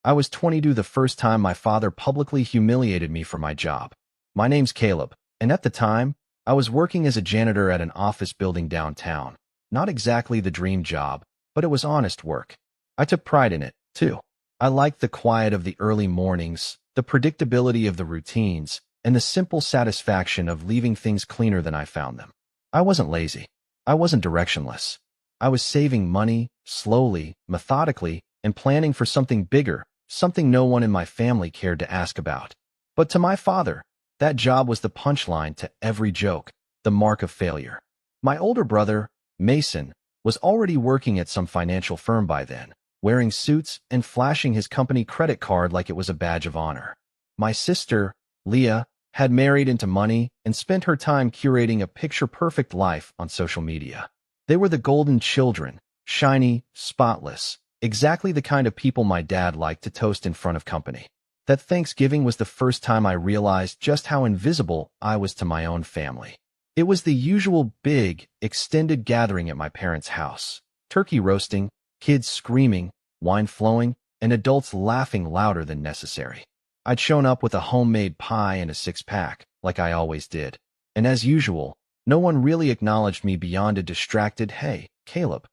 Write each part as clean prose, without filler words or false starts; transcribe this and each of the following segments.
I was 22 the first time my father publicly humiliated me for my job. My name's Caleb, and at the time, I was working as a janitor at an office building downtown. Not exactly the dream job, but it was honest work. I took pride in it, too. I liked the quiet of the early mornings, the predictability of the routines, and the simple satisfaction of leaving things cleaner than I found them. I wasn't lazy. I wasn't directionless. I was saving money, slowly, methodically, and planning for something bigger, something no one in my family cared to ask about. But to my father, that job was the punchline to every joke, the mark of failure. My older brother, Mason, was already working at some financial firm by then, wearing suits and flashing his company credit card like it was a badge of honor. My sister, Leah, had married into money and spent her time curating a picture-perfect life on social media. They were the golden children, shiny, spotless, exactly the kind of people my dad liked to toast in front of company. That Thanksgiving was the first time I realized just how invisible I was to my own family. It was the usual big, extended gathering at my parents' house. Turkey roasting, kids screaming, wine flowing, and adults laughing louder than necessary. I'd shown up with a homemade pie and a six-pack, like I always did. And as usual, no one really acknowledged me beyond a distracted, "Hey, Caleb."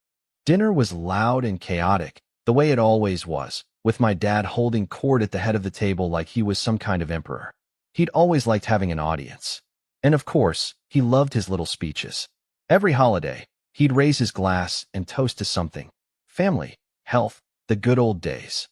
Dinner was loud and chaotic, the way it always was, with my dad holding court at the head of the table like he was some kind of emperor. He'd always liked having an audience. And of course, he loved his little speeches. Every holiday, he'd raise his glass and toast to something. Family, health, the good old days.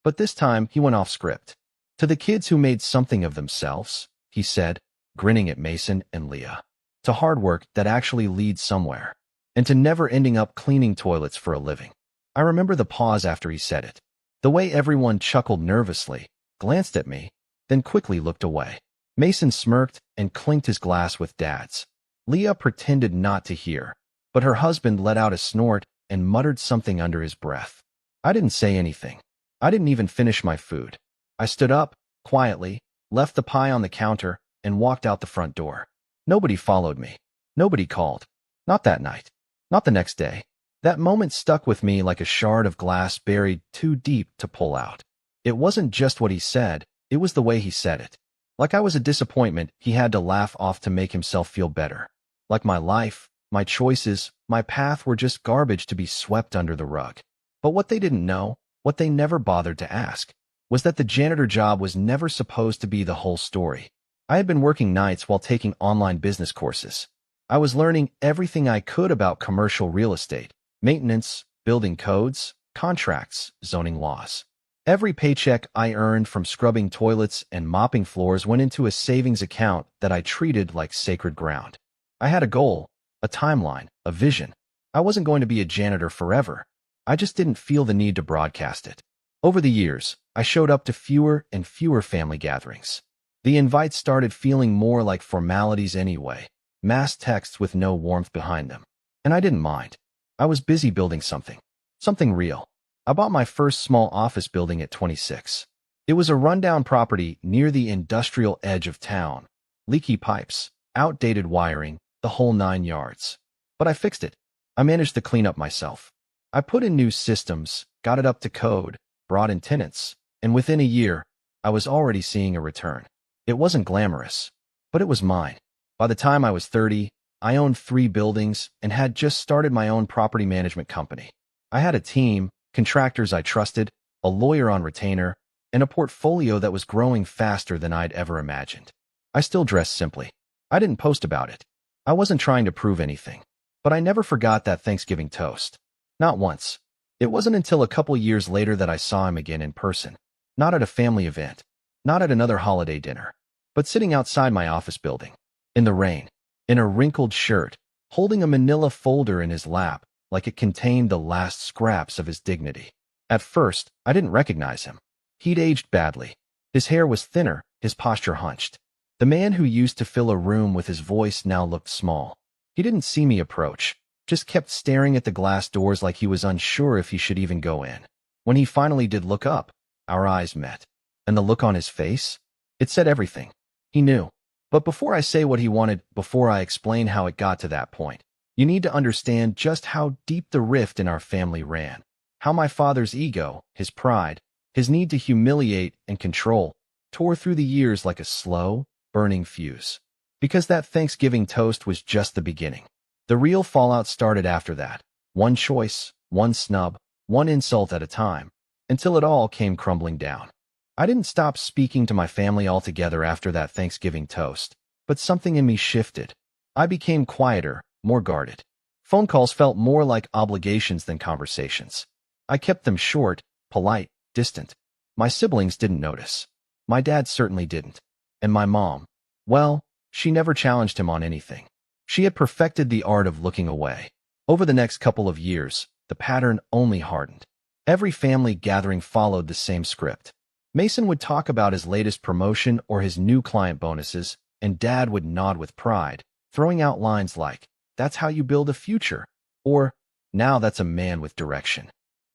But this time, he went off script. "To the kids who made something of themselves," he said, grinning at Mason and Leah. "To hard work that actually leads somewhere. And to never ending up cleaning toilets for a living." I remember the pause after he said it. The way everyone chuckled nervously, glanced at me, then quickly looked away. Mason smirked and clinked his glass with Dad's. Leah pretended not to hear, but her husband let out a snort and muttered something under his breath. I didn't say anything. I didn't even finish my food. I stood up, quietly, left the pie on the counter, and walked out the front door. Nobody followed me. Nobody called. Not that night. Not the next day. That moment stuck with me like a shard of glass buried too deep to pull out. It wasn't just what he said, it was the way he said it. Like I was a disappointment he had to laugh off to make himself feel better. Like my life, my choices, my path were just garbage to be swept under the rug. But what they didn't know, what they never bothered to ask, was that the janitor job was never supposed to be the whole story. I had been working nights while taking online business courses. I was learning everything I could about commercial real estate, maintenance, building codes, contracts, zoning laws. Every paycheck I earned from scrubbing toilets and mopping floors went into a savings account that I treated like sacred ground. I had a goal, a timeline, a vision. I wasn't going to be a janitor forever. I just didn't feel the need to broadcast it. Over the years, I showed up to fewer and fewer family gatherings. The invites started feeling more like formalities anyway, mass texts with no warmth behind them. And I didn't mind. I was busy building something real. I bought my first small office building at 26. It was a rundown property near the industrial edge of town. Leaky pipes, outdated wiring, the whole 9 yards. But I fixed it. I managed the cleanup myself. I put in new systems, got it up to code, brought in tenants, and within a year, I was already seeing a return. It wasn't glamorous, but it was mine. By the time I was 30, I owned 3 buildings and had just started my own property management company. I had a team, contractors I trusted, a lawyer on retainer, and a portfolio that was growing faster than I'd ever imagined. I still dressed simply. I didn't post about it. I wasn't trying to prove anything. But I never forgot that Thanksgiving toast. Not once. It wasn't until a couple years later that I saw him again in person. Not at a family event. Not at another holiday dinner. But sitting outside my office building. In the rain. In a wrinkled shirt, holding a manila folder in his lap like it contained the last scraps of his dignity. At first, I didn't recognize him. He'd aged badly. His hair was thinner, his posture hunched. The man who used to fill a room with his voice now looked small. He didn't see me approach, just kept staring at the glass doors like he was unsure if he should even go in. When he finally did look up, our eyes met. And the look on his face? It said everything. He knew. But before I say what he wanted, before I explain how it got to that point, you need to understand just how deep the rift in our family ran. How my father's ego, his pride, His need to humiliate and control tore through the years like a slow, burning fuse. Because that Thanksgiving toast was just the beginning. The real fallout started after that. One choice, one snub, one insult at a time, until it all came crumbling down. I didn't stop speaking to my family altogether after that Thanksgiving toast, but something in me shifted. I became quieter, more guarded. Phone calls felt more like obligations than conversations. I kept them short, polite, distant. My siblings didn't notice. My dad certainly didn't. And my mom, well, she never challenged him on anything. She had perfected the art of looking away. Over the next couple of years, the pattern only hardened. Every family gathering followed the same script. Mason would talk about his latest promotion or his new client bonuses, and Dad would nod with pride, throwing out lines like, "That's how you build a future," or, "Now that's a man with direction."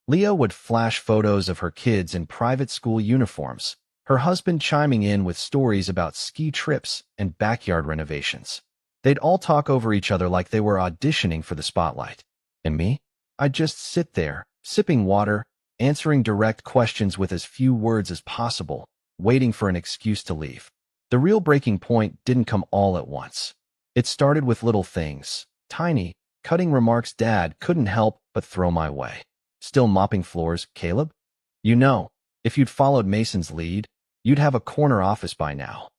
Leah would flash photos of her kids in private school uniforms, her husband chiming in with stories about ski trips and backyard renovations. They'd all talk over each other like they were auditioning for the spotlight. And me? I'd just sit there, sipping water, answering direct questions with as few words as possible, waiting for an excuse to leave. The real breaking point didn't come all at once. It started with little things, tiny, cutting remarks Dad couldn't help but throw my way. "Still mopping floors, Caleb? You know, if you'd followed Mason's lead, you'd have a corner office by now.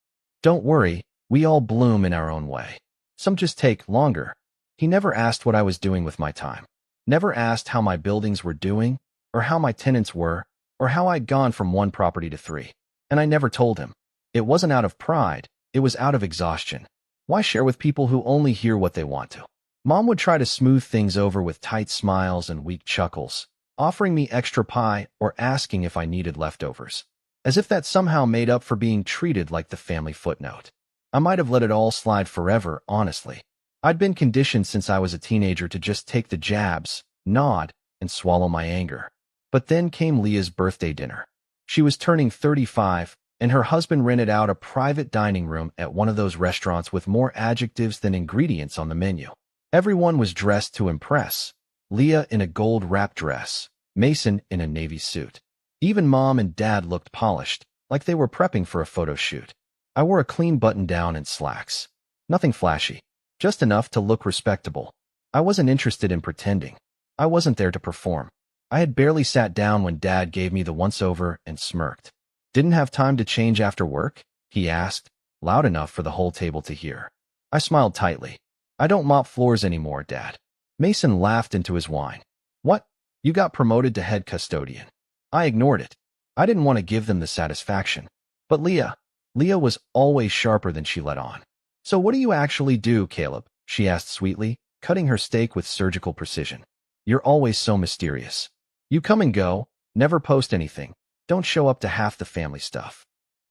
Don't worry, we all bloom in our own way. Some just take longer." He never asked what I was doing with my time. Never asked how my buildings were doing, or how my tenants were, or how I'd gone from one property to three. And I never told him. It wasn't out of pride, it was out of exhaustion. Why share with people who only hear what they want to? Mom would try to smooth things over with tight smiles and weak chuckles, offering me extra pie or asking if I needed leftovers, as if that somehow made up for being treated like the family footnote. I might have let it all slide forever, honestly. I'd been conditioned since I was a teenager to just take the jabs, nod, and swallow my anger. But then came Leah's birthday dinner. She was turning 35, and her husband rented out a private dining room at one of those restaurants with more adjectives than ingredients on the menu. Everyone was dressed to impress. Leah in a gold wrap dress, Mason in a navy suit. Even Mom and Dad looked polished, like they were prepping for a photo shoot. I wore a clean button-down and slacks. Nothing flashy, just enough to look respectable. I wasn't interested in pretending. I wasn't there to perform. I had barely sat down when Dad gave me the once-over and smirked. "Didn't have time to change after work?" he asked, loud enough for the whole table to hear. I smiled tightly. "I don't mop floors anymore, Dad." Mason laughed into his wine. "What? You got promoted to head custodian." I ignored it. I didn't want to give them the satisfaction. But Leah was always sharper than she let on. "So what do you actually do, Caleb?" she asked sweetly, cutting her steak with surgical precision. "You're always so mysterious. You come and go, never post anything, don't show up to half the family stuff."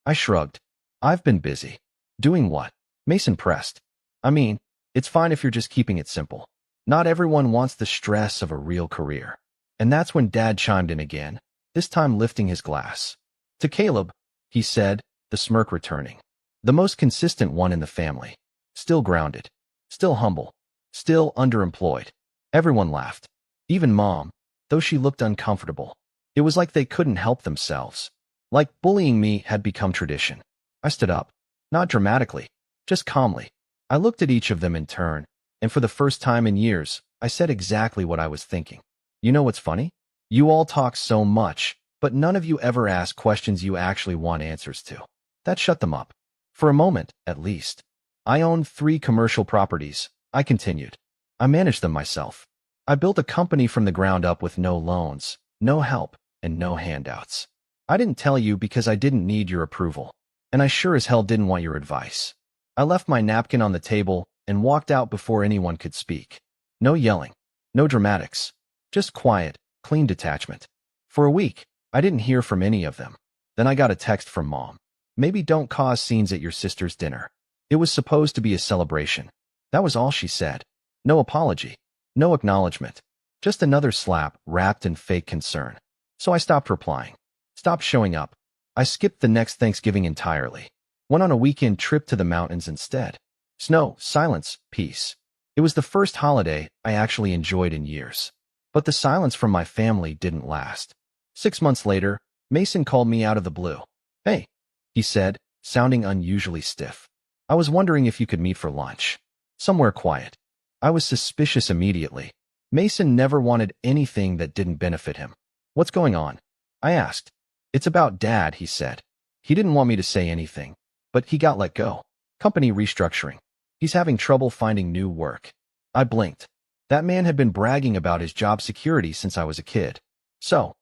I shrugged. "I've been busy." "Doing what?" Mason pressed. "I mean, it's fine if you're just keeping it simple. Not everyone wants the stress of a real career." And that's when Dad chimed in again, this time lifting his glass. "To Caleb," he said, the smirk returning. The most consistent one in the family. Still grounded. Still humble. Still underemployed. Everyone laughed. Even Mom, though she looked uncomfortable. It was like they couldn't help themselves. Like bullying me had become tradition. I stood up. Not dramatically. Just calmly. I looked at each of them in turn, and for the first time in years, I said exactly what I was thinking. "You know what's funny? You all talk so much, but none of you ever ask questions you actually want answers to." That shut them up. For a moment, at least. "I own 3 commercial properties," I continued. "I manage them myself. I built a company from the ground up with no loans, no help, and no handouts. I didn't tell you because I didn't need your approval, and I sure as hell didn't want your advice." I left my napkin on the table and walked out before anyone could speak. No yelling, no dramatics, just quiet, clean detachment. For a week, I didn't hear from any of them. Then I got a text from Mom. "Maybe don't cause scenes at your sister's dinner." It was supposed to be a celebration. That was all she said. No apology. No acknowledgement. Just another slap wrapped in fake concern. So I stopped replying. Stopped showing up. I skipped the next Thanksgiving entirely. Went on a weekend trip to the mountains instead. Snow, silence, peace. It was the first holiday I actually enjoyed in years. But the silence from my family didn't last. 6 months later, Mason called me out of the blue. "Hey," he said, sounding unusually stiff. "I was wondering if you could meet for lunch. Somewhere quiet." I was suspicious immediately. Mason never wanted anything that didn't benefit him. "What's going on?" I asked. "It's about Dad," he said. He didn't want me to say anything, but he got let go. Company restructuring. He's having trouble finding new work. I blinked. That man had been bragging about his job security since I was a kid. "So,"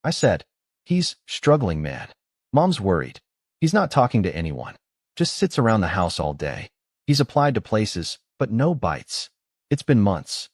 I said, "he's struggling, man. Mom's worried. He's not talking to anyone. Just sits around the house all day. He's applied to places, but no bites. It's been months."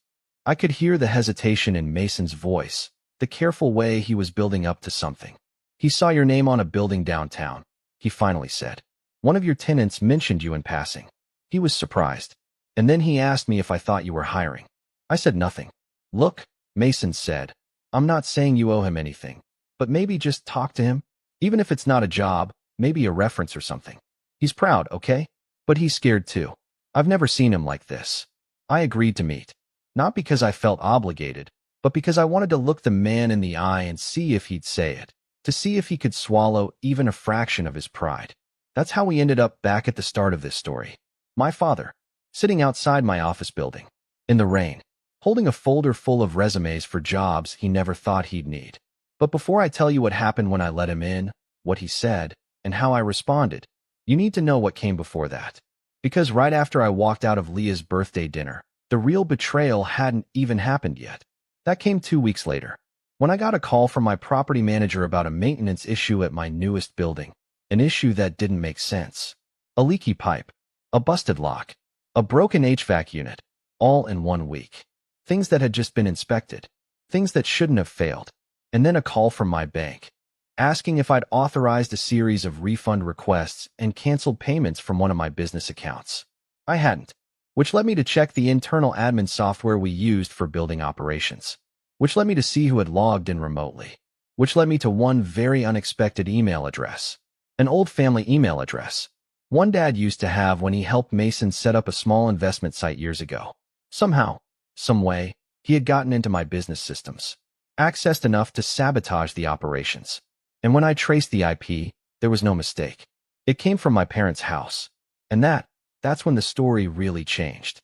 I could hear the hesitation in Mason's voice, the careful way he was building up to something. "He saw your name on a building downtown," he finally said. "One of your tenants mentioned you in passing." He was surprised. "And then he asked me if I thought you were hiring." I said nothing. "Look," Mason said, "I'm not saying you owe him anything, but maybe just talk to him. Even if it's not a job, maybe a reference or something. He's proud, okay? But he's scared too. I've never seen him like this." I agreed to meet. Not because I felt obligated, but because I wanted to look the man in the eye and see if he'd say it, to see if he could swallow even a fraction of his pride. That's how we ended up back at the start of this story. My father, sitting outside my office building, in the rain, holding a folder full of resumes for jobs he never thought he'd need. But before I tell you what happened when I let him in, what he said, and how I responded, you need to know what came before that. Because right after I walked out of Leah's birthday dinner, the real betrayal hadn't even happened yet. That came 2 weeks later, when I got a call from my property manager about a maintenance issue at my newest building, an issue that didn't make sense. A leaky pipe, a busted lock, a broken HVAC unit, all in 1 week. Things that had just been inspected, things that shouldn't have failed. And then a call from my bank, asking if I'd authorized a series of refund requests and canceled payments from one of my business accounts. I hadn't, which led me to check the internal admin software we used for building operations, which led me to see who had logged in remotely, which led me to one very unexpected email address, an old family email address, one Dad used to have when he helped Mason set up a small investment site years ago. Somehow, some way, he had gotten into my business systems, accessed enough to sabotage the operations. And when I traced the IP, there was no mistake. It came from my parents' house. And that's when the story really changed.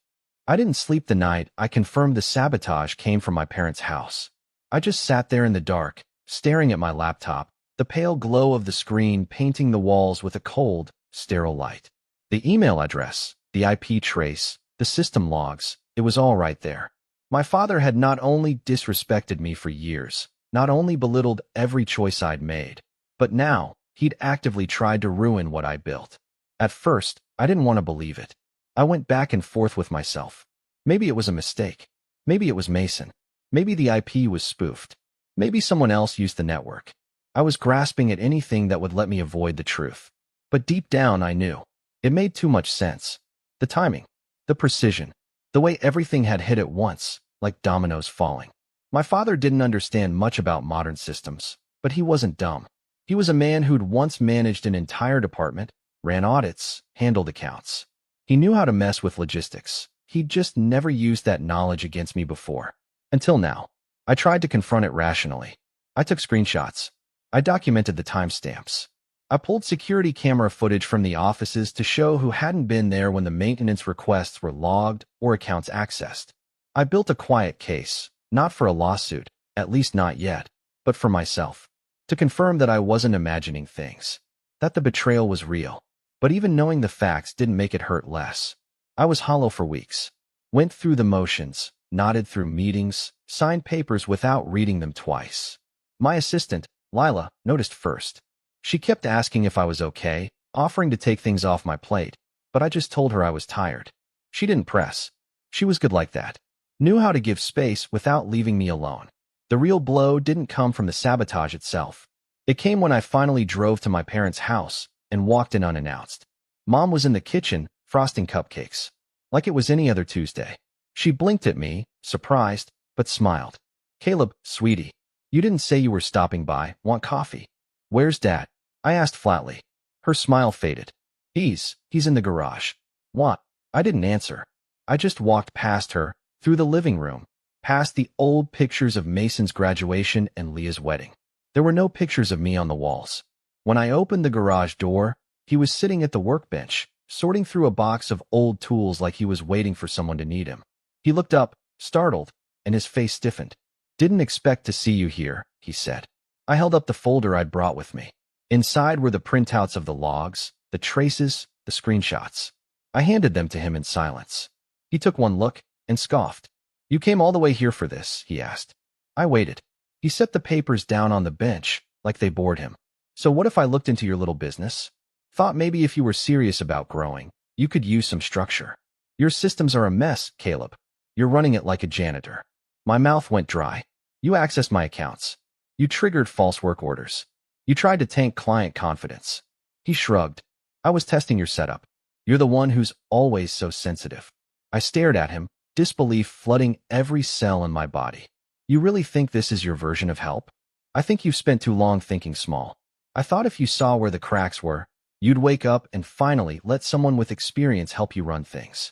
I didn't sleep the night I confirmed the sabotage came from my parents' house. I just sat there in the dark, staring at my laptop, the pale glow of the screen painting the walls with a cold, sterile light. The email address, the IP trace, the system logs, it was all right there. My father had not only disrespected me for years, not only belittled every choice I'd made, but now he'd actively tried to ruin what I built. At first, I didn't want to believe it. I went back and forth with myself. Maybe it was a mistake. Maybe it was Mason. Maybe the IP was spoofed. Maybe someone else used the network. I was grasping at anything that would let me avoid the truth. But deep down, I knew. It made too much sense. The timing, the precision, the way everything had hit at once, like dominoes falling. My father didn't understand much about modern systems, but he wasn't dumb. He was a man who'd once managed an entire department, ran audits, handled accounts. He knew how to mess with logistics. He'd just never used that knowledge against me before. Until now. I tried to confront it rationally. I took screenshots. I documented the timestamps. I pulled security camera footage from the offices to show who hadn't been there when the maintenance requests were logged or accounts accessed. I built a quiet case, not for a lawsuit, at least not yet, but for myself, to confirm that I wasn't imagining things, that the betrayal was real. But even knowing the facts didn't make it hurt less. I was hollow for weeks, went through the motions, nodded through meetings, signed papers without reading them twice. My assistant, Lila, noticed first. She kept asking if I was okay, offering to take things off my plate, but I just told her I was tired. She didn't press. She was good like that. Knew how to give space without leaving me alone. The real blow didn't come from the sabotage itself. It came when I finally drove to my parents' house and walked in unannounced. Mom was in the kitchen, frosting cupcakes, like it was any other Tuesday. She blinked at me, surprised, but smiled. "Caleb, sweetie, you didn't say you were stopping by. Want coffee?" "Where's Dad?" I asked flatly. Her smile faded. He's in the garage." "What?" I didn't answer. I just walked past her, through the living room, past the old pictures of Mason's graduation and Leah's wedding, There were no pictures of me on the walls. When I opened the garage door, he was sitting at the workbench, sorting through a box of old tools like he was waiting for someone to need him. He looked up, startled, and his face stiffened. "Didn't expect to see you here," he said. I held up the folder I'd brought with me. Inside were the printouts of the logs, the traces, the screenshots. I handed them to him in silence. He took one look and scoffed. "You came all the way here for this?" he asked. I waited. He set the papers down on the bench, like they bored him. "So what if I looked into your little business? Thought maybe if you were serious about growing, you could use some structure. Your systems are a mess, Caleb. You're running it like a janitor." My mouth went dry. "You accessed my accounts. You triggered false work orders. You tried to tank client confidence." He shrugged. "I was testing your setup. You're the one who's always so sensitive." I stared at him, disbelief flooding every cell in my body. "You really think this is your version of help? I think you've spent too long thinking small. I thought if you saw where the cracks were, you'd wake up and finally let someone with experience help you run things."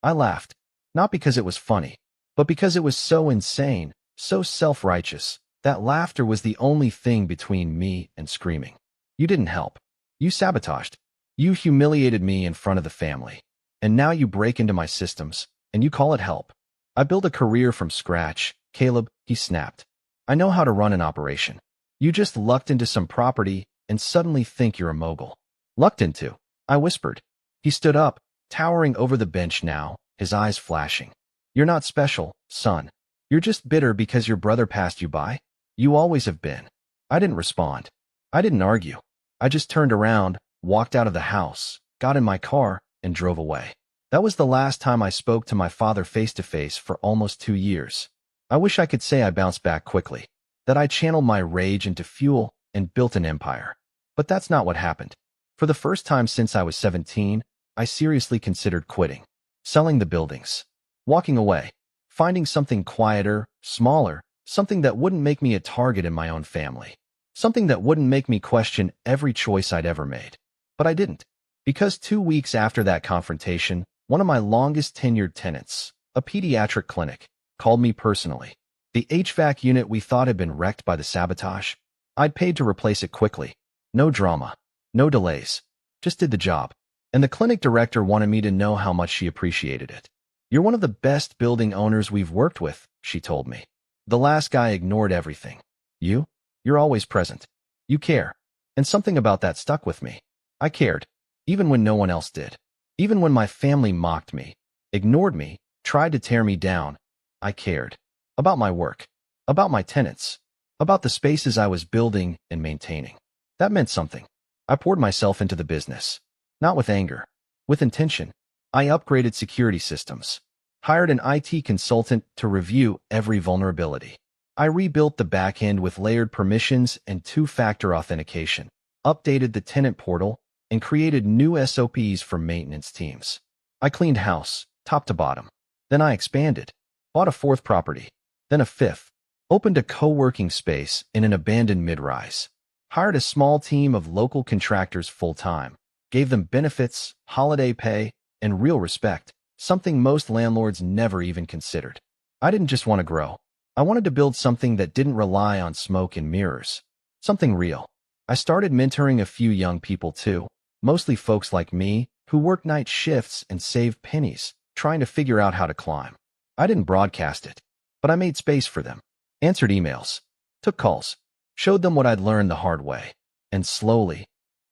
I laughed, not because it was funny, but because it was so insane, so self-righteous. That laughter was the only thing between me and screaming. "You didn't help. You sabotaged. You humiliated me in front of the family. And now you break into my systems, and you call it help. I built a career from scratch, Caleb," he snapped. "I know how to run an operation. You just lucked into some property and suddenly think you're a mogul." "Lucked into?" I whispered. He stood up, towering over the bench now, his eyes flashing. "You're not special, son. You're just bitter because your brother passed you by. You always have been." I didn't respond. I didn't argue. I just turned around, walked out of the house, got in my car, and drove away. That was the last time I spoke to my father face-to-face for almost 2 years. I wish I could say I bounced back quickly, that I channeled my rage into fuel and built an empire. But that's not what happened. For the first time since I was 17, I seriously considered quitting, selling the buildings, walking away, finding something quieter, smaller, something that wouldn't make me a target in my own family, something that wouldn't make me question every choice I'd ever made. But I didn't, because 2 weeks after that confrontation, one of my longest tenured tenants, a pediatric clinic, called me personally. The HVAC unit we thought had been wrecked by the sabotage, I'd paid to replace it quickly. No drama, no delays, just did the job. And the clinic director wanted me to know how much she appreciated it. "You're one of the best building owners we've worked with," she told me. "The last guy ignored everything. You're always present. You care." And something about that stuck with me. I cared, even when no one else did. Even when my family mocked me, ignored me, tried to tear me down, I cared. About my work, about my tenants, about the spaces I was building and maintaining. That meant something. I poured myself into the business. Not with anger, with intention. I upgraded security systems, hired an IT consultant to review every vulnerability. I rebuilt the backend with layered permissions and two-factor authentication, updated the tenant portal, and created new SOPs for maintenance teams. I cleaned house, top to bottom. Then I expanded, bought a 4th property, then a 5th, opened a co-working space in an abandoned mid-rise, hired a small team of local contractors full-time, gave them benefits, holiday pay, and real respect, something most landlords never even considered. I didn't just want to grow. I wanted to build something that didn't rely on smoke and mirrors. Something real. I started mentoring a few young people too, mostly folks like me who worked night shifts and saved pennies, trying to figure out how to climb. I didn't broadcast it, but I made space for them, answered emails, took calls, showed them what I'd learned the hard way. And slowly,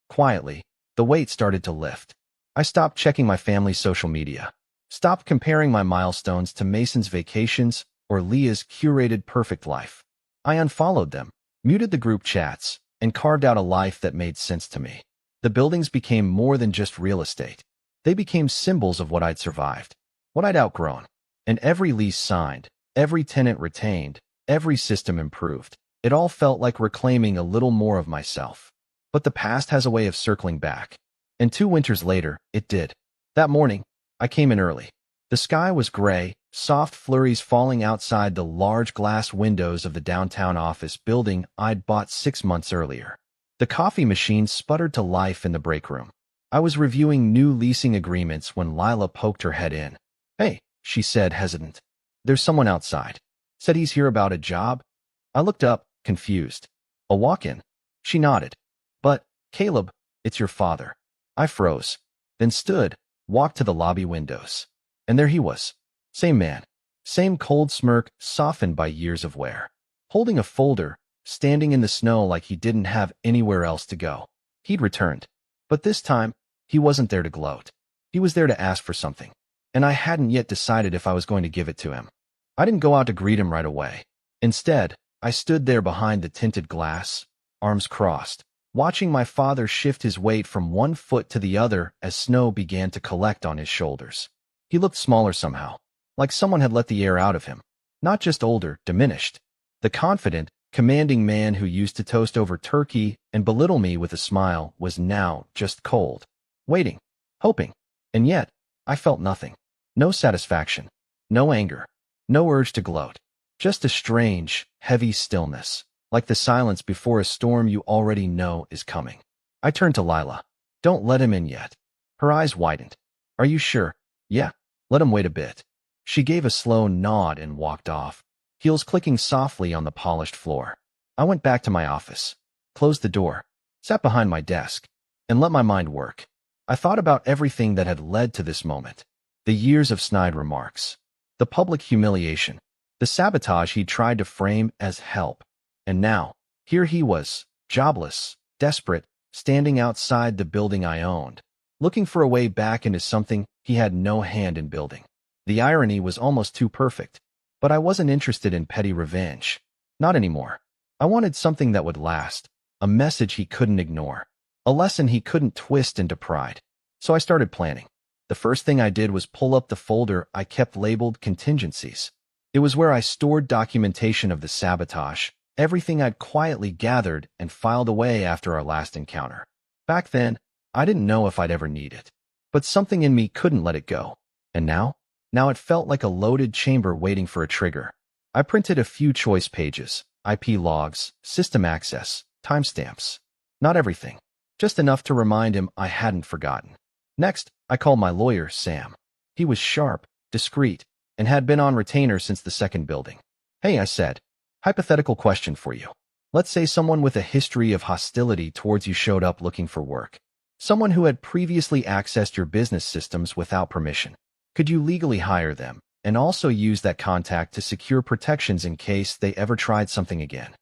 quietly, the weight started to lift. I stopped checking my family's social media, stopped comparing my milestones to Mason's vacations or Leah's curated perfect life. I unfollowed them, muted the group chats, and carved out a life that made sense to me. The buildings became more than just real estate. They became symbols of what I'd survived, what I'd outgrown. And every lease signed, every tenant retained, every system improved. It all felt like reclaiming a little more of myself. But the past has a way of circling back. And 2 winters later, it did. That morning, I came in early. The sky was gray, soft flurries falling outside the large glass windows of the downtown office building I'd bought 6 months earlier. The coffee machine sputtered to life in the break room. I was reviewing new leasing agreements when Lila poked her head in. "Hey," she said, hesitant. "There's someone outside. Said he's here about a job." I looked up, confused. A walk-in. She nodded. But, Caleb, it's your father. I froze. Then stood, walked to the lobby windows. And there he was. Same man. Same cold smirk softened by years of wear. Holding a folder, standing in the snow like he didn't have anywhere else to go. He'd returned. But this time, he wasn't there to gloat. He was there to ask for something. And I hadn't yet decided if I was going to give it to him. I didn't go out to greet him right away. Instead, I stood there behind the tinted glass, arms crossed, watching my father shift his weight from one foot to the other as snow began to collect on his shoulders. He looked smaller somehow, like someone had let the air out of him. Not just older, diminished. The confident, commanding man who used to toast over turkey and belittle me with a smile was now just cold, waiting, hoping. And yet, I felt nothing. No satisfaction, no anger, no urge to gloat. Just a strange, heavy stillness, like the silence before a storm you already know is coming. I turned to Lila. Don't let him in yet. Her eyes widened. Are you sure? Yeah, let him wait a bit. She gave a slow nod and walked off, heels clicking softly on the polished floor. I went back to my office, closed the door, sat behind my desk, and let my mind work. I thought about everything that had led to this moment. The years of snide remarks, the public humiliation, the sabotage he tried to frame as help. And now, here he was, jobless, desperate, standing outside the building I owned, looking for a way back into something he had no hand in building. The irony was almost too perfect, but I wasn't interested in petty revenge. Not anymore. I wanted something that would last, a message he couldn't ignore, a lesson he couldn't twist into pride. So I started planning. The first thing I did was pull up the folder I kept labeled contingencies. It was where I stored documentation of the sabotage, everything I'd quietly gathered and filed away after our last encounter. Back then, I didn't know if I'd ever need it, but something in me couldn't let it go. And now it felt like a loaded chamber waiting for a trigger. I printed a few choice pages, IP logs, system access, timestamps. Not everything, just enough to remind him I hadn't forgotten. Next, I called my lawyer, Sam. He was sharp, discreet, and had been on retainer since the second building. Hey, I said, hypothetical question for you. Let's say someone with a history of hostility towards you showed up looking for work. Someone who had previously accessed your business systems without permission. Could you legally hire them and also use that contact to secure protections in case they ever tried something again?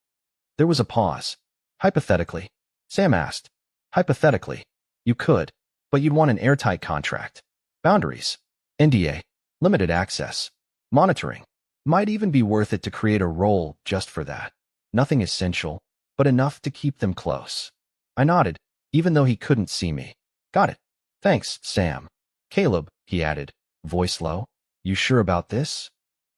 There was a pause. Hypothetically, Sam asked. Hypothetically, you could, but you'd want an airtight contract. Boundaries, NDA, limited access, monitoring. Might even be worth it to create a role just for that. Nothing essential, but enough to keep them close. I nodded, even though he couldn't see me. Got it. Thanks, Sam. Caleb, he added, voice low. You sure about this?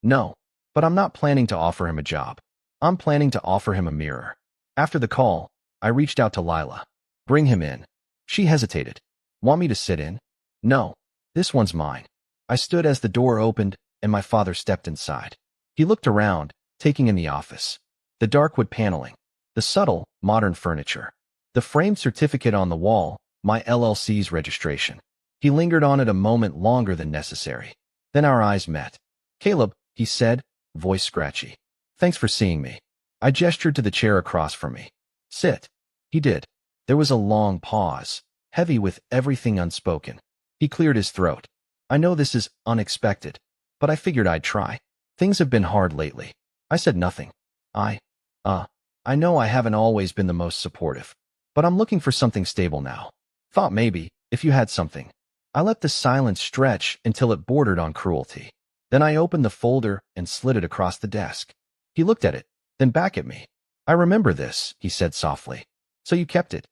No, but I'm not planning to offer him a job. I'm planning to offer him a mirror. After the call, I reached out to Lila. Bring him in. She hesitated. Want me to sit in? No, this one's mine. I stood as the door opened and my father stepped inside. He looked around, taking in the office. The dark wood paneling, the subtle, modern furniture, the framed certificate on the wall, my LLC's registration. He lingered on it a moment longer than necessary. Then our eyes met. Caleb, he said, voice scratchy. Thanks for seeing me. I gestured to the chair across from me. Sit. He did. There was a long pause, heavy with everything unspoken. He cleared his throat. I know this is unexpected, but I figured I'd try. Things have been hard lately. I said nothing. I know I haven't always been the most supportive, but I'm looking for something stable now. Thought maybe, if you had something. I let the silence stretch until it bordered on cruelty. Then I opened the folder and slid it across the desk. He looked at it, then back at me. I remember this, he said softly. So you kept it?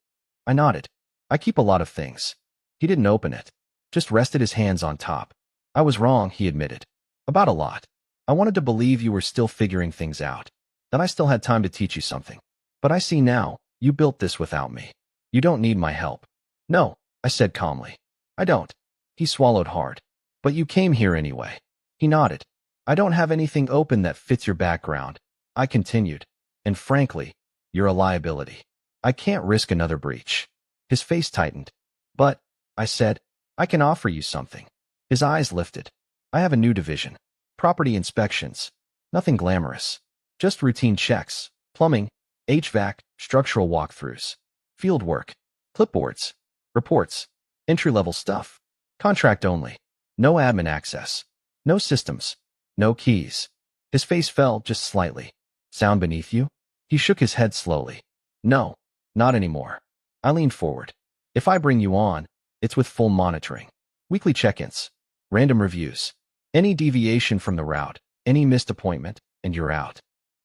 I nodded. I keep a lot of things. He didn't open it, just rested his hands on top. I was wrong, he admitted. About a lot. I wanted to believe you were still figuring things out, that I still had time to teach you something. But I see now, you built this without me. You don't need my help. No, I said calmly. I don't. He swallowed hard. But you came here anyway. He nodded. I don't have anything open that fits your background. I continued. And frankly, you're a liability. I can't risk another breach. His face tightened. But, I said, I can offer you something. His eyes lifted. I have a new division. Property inspections. Nothing glamorous. Just routine checks. Plumbing, HVAC, structural walkthroughs, field work, clipboards, reports, entry-level stuff, contract only, no admin access, no systems, no keys. His face fell just slightly. Sound beneath you? He shook his head slowly. No, not anymore. I leaned forward. If I bring you on, it's with full monitoring. Weekly check-ins, random reviews. Any deviation from the route, any missed appointment, and you're out.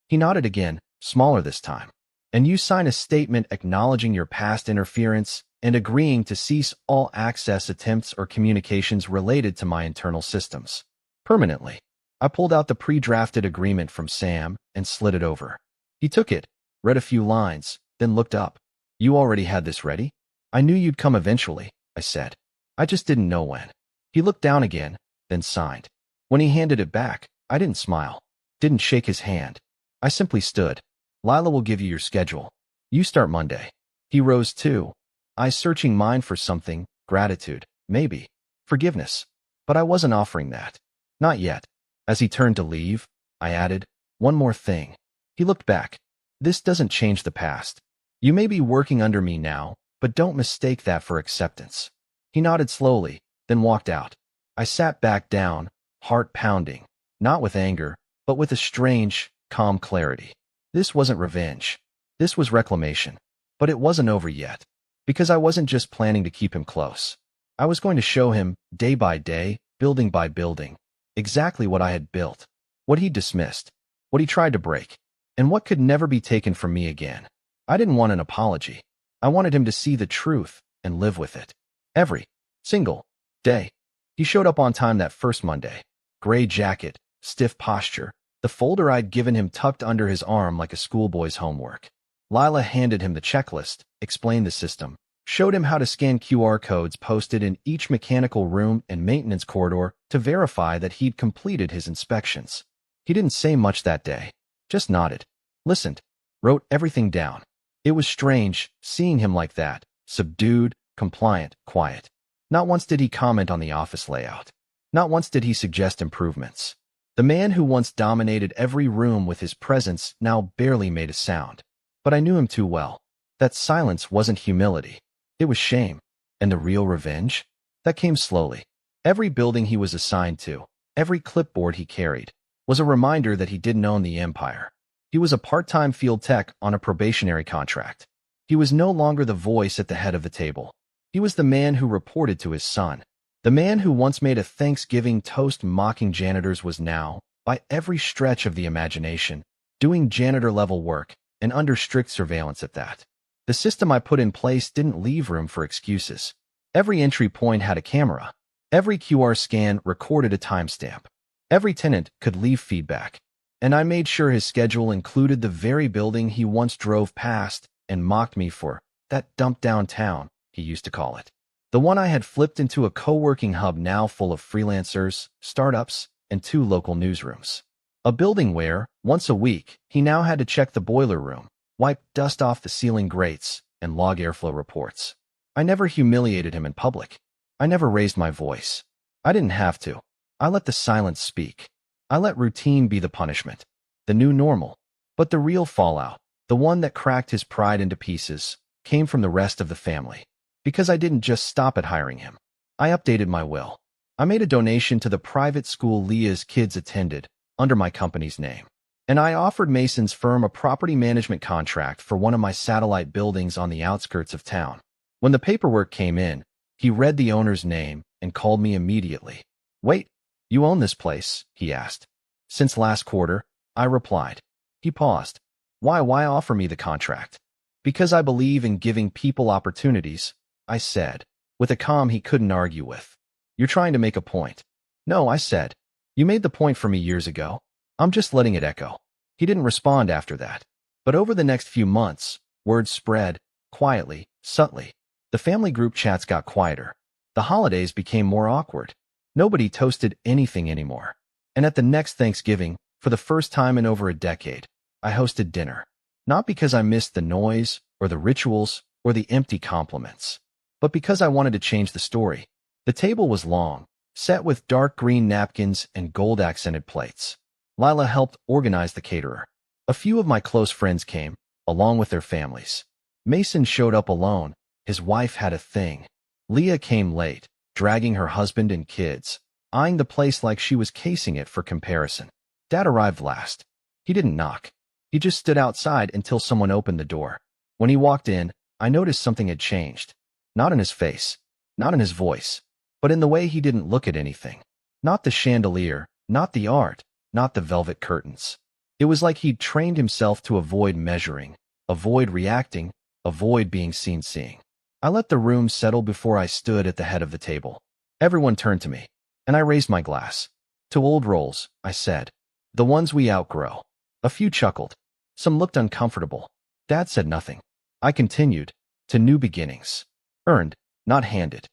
He nodded again, smaller this time. And you sign a statement acknowledging your past interference and agreeing to cease all access attempts or communications related to my internal systems. Permanently. I pulled out the pre-drafted agreement from Sam and slid it over. He took it, read a few lines, then looked up. You already had this ready? I knew you'd come eventually, I said. I just didn't know when. He looked down again, then signed. When he handed it back, I didn't smile, didn't shake his hand. I simply stood. Lila will give you your schedule. You start Monday. He rose too, eyes searching mine for something, gratitude, maybe, forgiveness. But I wasn't offering that. Not yet. As he turned to leave, I added, one more thing. He looked back. This doesn't change the past. You may be working under me now, but don't mistake that for acceptance. He nodded slowly, then walked out. I sat back down, heart pounding, not with anger, but with a strange, calm clarity. This wasn't revenge. This was reclamation. But it wasn't over yet. Because I wasn't just planning to keep him close. I was going to show him, day by day, building by building, exactly what I had built, what he dismissed, what he tried to break, and what could never be taken from me again. I didn't want an apology. I wanted him to see the truth and live with it. Every single day. He showed up on time that first Monday. Gray jacket, stiff posture, the folder I'd given him tucked under his arm like a schoolboy's homework. Lila handed him the checklist, explained the system, showed him how to scan QR codes posted in each mechanical room and maintenance corridor to verify that he'd completed his inspections. He didn't say much that day, just nodded, listened, wrote everything down. It was strange, seeing him like that, subdued, compliant, quiet. Not once did he comment on the office layout. Not once did he suggest improvements. The man who once dominated every room with his presence now barely made a sound. But I knew him too well. That silence wasn't humility. It was shame. And the real revenge? That came slowly. Every building he was assigned to, every clipboard he carried, was a reminder that he didn't own the empire. He was a part-time field tech on a probationary contract. He was no longer the voice at the head of the table. He was the man who reported to his son. The man who once made a Thanksgiving toast mocking janitors was now, by every stretch of the imagination, doing janitor-level work, and under strict surveillance at that. The system I put in place didn't leave room for excuses. Every entry point had a camera. Every QR scan recorded a timestamp. Every tenant could leave feedback. And I made sure his schedule included the very building he once drove past and mocked me for, that dump downtown, he used to call it. The one I had flipped into a co-working hub now full of freelancers, startups, and 2 local newsrooms. A building where, once a week, he now had to check the boiler room, wipe dust off the ceiling grates, and log airflow reports. I never humiliated him in public. I never raised my voice. I didn't have to. I let the silence speak. I let routine be the punishment, the new normal. But the real fallout, the one that cracked his pride into pieces, came from the rest of the family. Because I didn't just stop at hiring him. I updated my will. I made a donation to the private school Leah's kids attended, under my company's name. And I offered Mason's firm a property management contract for one of my satellite buildings on the outskirts of town. When the paperwork came in, he read the owner's name and called me immediately. Wait, you own this place? He asked. Since last quarter, I replied. He paused. Why offer me the contract? Because I believe in giving people opportunities, I said, with a calm he couldn't argue with. You're trying to make a point. No, I said. You made the point for me years ago. I'm just letting it echo. He didn't respond after that. But over the next few months, word spread, quietly, subtly. The family group chats got quieter. The holidays became more awkward. Nobody toasted anything anymore. And at the next Thanksgiving, for the first time in over a decade, I hosted dinner. Not because I missed the noise, or the rituals, or the empty compliments, but because I wanted to change the story. The table was long, set with dark green napkins and gold-accented plates. Lila helped organize the caterer. A few of my close friends came, along with their families. Mason showed up alone. His wife had a thing. Leah came late, dragging her husband and kids, eyeing the place like she was casing it for comparison. Dad arrived last. He didn't knock. He just stood outside until someone opened the door. When he walked in, I noticed something had changed. Not in his face, not in his voice, but in the way he didn't look at anything. Not the chandelier, not the art, not the velvet curtains. It was like he'd trained himself to avoid measuring, avoid reacting, avoid being seen seeing. I let the room settle before I stood at the head of the table. Everyone turned to me, and I raised my glass. To old roles, I said. The ones we outgrow. A few chuckled. Some looked uncomfortable. Dad said nothing. I continued. To new beginnings. Earned, not handed.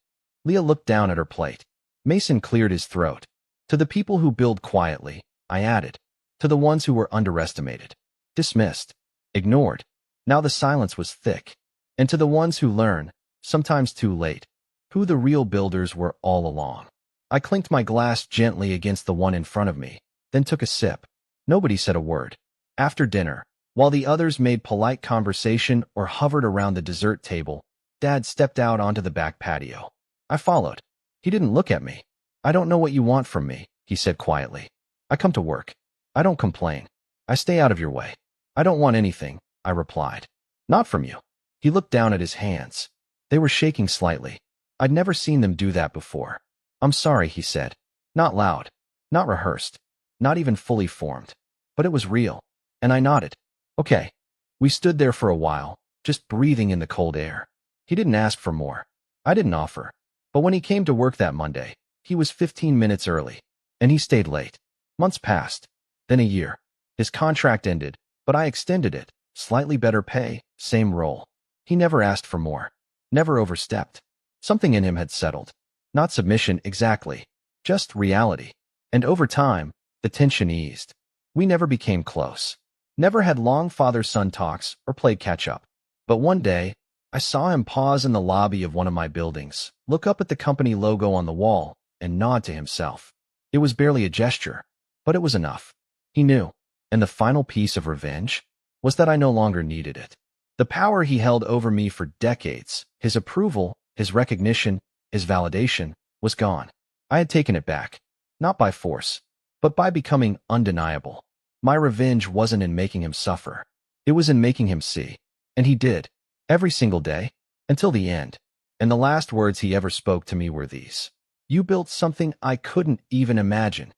Leah looked down at her plate. Mason cleared his throat. To the people who build quietly, I added. To the ones who were underestimated. Dismissed. Ignored. Now the silence was thick. And to the ones who learn, sometimes too late, who the real builders were all along. I clinked my glass gently against the one in front of me, then took a sip. Nobody said a word. After dinner, while the others made polite conversation or hovered around the dessert table, Dad stepped out onto the back patio. I followed. He didn't look at me. I don't know what you want from me, he said quietly. I come to work. I don't complain. I stay out of your way. I don't want anything, I replied. Not from you. He looked down at his hands. They were shaking slightly. I'd never seen them do that before. I'm sorry, he said. Not loud. Not rehearsed. Not even fully formed. But it was real. And I nodded. Okay. We stood there for a while, just breathing in the cold air. He didn't ask for more. I didn't offer. But when he came to work that Monday, he was 15 minutes early. And he stayed late. Months passed. Then a year. His contract ended, but I extended it. Slightly better pay, same role. He never asked for more. Never overstepped. Something in him had settled. Not submission exactly. Just reality. And over time, the tension eased. We never became close. Never had long father-son talks or played catch-up. But one day, I saw him pause in the lobby of one of my buildings, look up at the company logo on the wall, and nod to himself. It was barely a gesture, but it was enough. He knew. And the final piece of revenge was that I no longer needed it. The power he held over me for decades, his approval, his recognition, his validation, was gone. I had taken it back. Not by force, but by becoming undeniable. My revenge wasn't in making him suffer. It was in making him see. And he did. Every single day. Until the end. And the last words he ever spoke to me were these. You built something I couldn't even imagine.